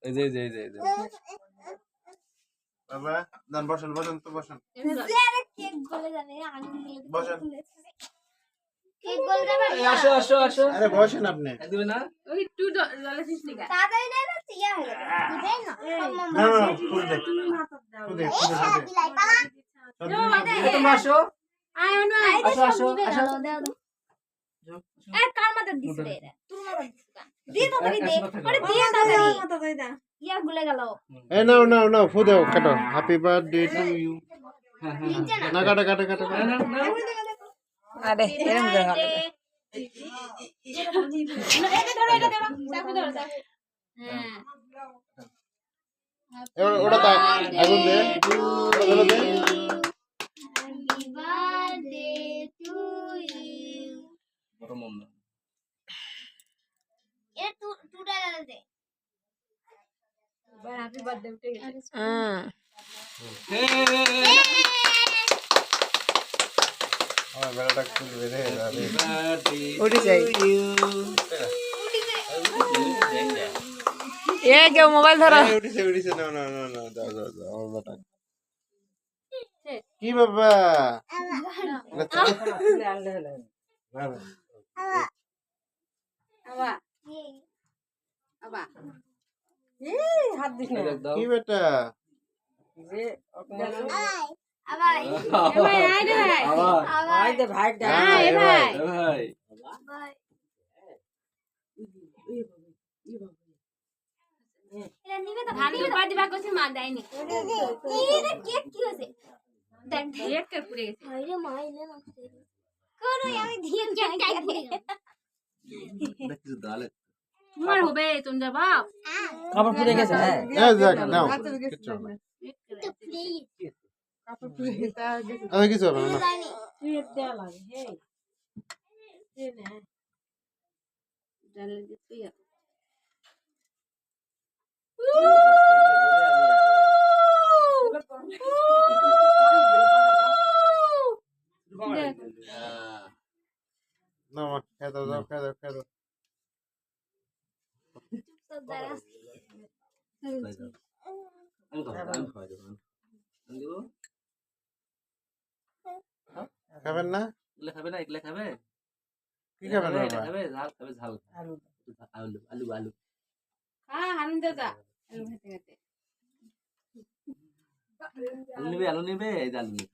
এই যে এই যে এই যে এই যে বাবা দান বসেন বসেন তো বসেন কেক গলে জানে আগুন গলে বসেন কেক গলে যাবে আসো আসো আসো আরে বসেন আপনি দিবে না ওই একটু জলে দিস নি গা তাড়াতাড়ি না না টিয়া হয়ে যাবে বুঝাই না না না ফুল দে ফুল দে বিলাই পালা তুমি আসো আয় অনু আয় আসো আসো আসো দাও দাও এ কার মাথা দিছ রে এটা তোর মাথা দিছ কা দিয়ে তাড়াতাড়ি দে আরে দিয়ে তাড়াতাড়ি মাথা কই দা ইয়া গুলে গেল এ নাও নাও নাও ফুল দাও কাটো হ্যাপি বার্থডে টু ইউ নিচে না না কাটো কাটো কাটো আরে এরকম করে হবে এটা ধরো চাকু ধরো হ্যাঁ ওটা তা আগুন দে ওটা দে হ্যাপি বার্থডে টু ইউ বড় মন না এ টু ডালা দে হ্যাপি বার্থডে উঠে গেছে আমার বেলাটা খুলবে রে উঠে যাই এ কেউ মোবাইল ধরো উঠিছে উঠিছে না না না না দাও দাও দাও আমার বেটা কি বাবা আবা আবা হাত দিস না কি বেটা যে আবার ভাই আয় রে ভাই আবার আয় দে ভাই আয় ভাই। ভাই ভাই এটা নিবে তো ভাবি বাড়ি বা কইছে মা দেয়নি এটা কেক কি হইছে দেখ কেক কে পুড়ে গেছে আরে মা এনে না করো আমি দিয়ে কেক খাই দেখি তো দালে তোমার হবে তুমি যা বাপ কাপড় পুড়ে গেছে হ্যাঁ এই দেখ নাও কিচ্ছু হবে না। তো প্লিজ কাপড় পুড়ে গেছে আরে কিছু হবে না জানি তুই দেয়া লাগে হে দে না ডালে দে তুই না মা খেয়ে দাও দাও খেয়ে দাও খেয়ে দাও তো দাঁড়া আমি খাওয়াই দেবো আমি দেবো খাবেন না এগুলো খাবে না এগুলো খাবে কি খাবেন এটা বাবা খাবে ঝাল খাবে ঝাল আলু আলু আলু আলু হ্যাঁ হারুন দাদা আলু খেতে খেতে আলু নেবে এই যে আলু নেবে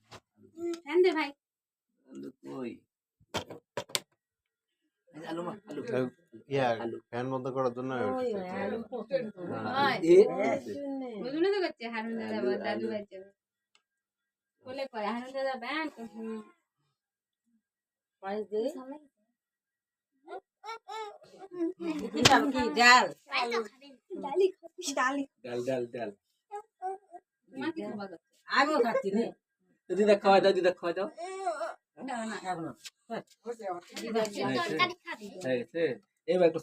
ফ্যান দে ভাই আলু কই এই যে আলু মা আলু ইয়া আলু ফ্যান বন্ধ করার জন্য এ বুঝুন তো করছে হারুন দাদা বা দাদু বাচ্চা বলে করে হারুন দাদা ব্যান পাইস দে কি ডাল আই তো খাবেন ডালি ডালি ডাল ডাল ডাল মা কি খাবা আমিও খাচ্ছি রে দিদা খাওয়াই দাও দিদা খাওয়াই দাও খাবো না তরকারি খাবি হয়ে গেছে এবার একটু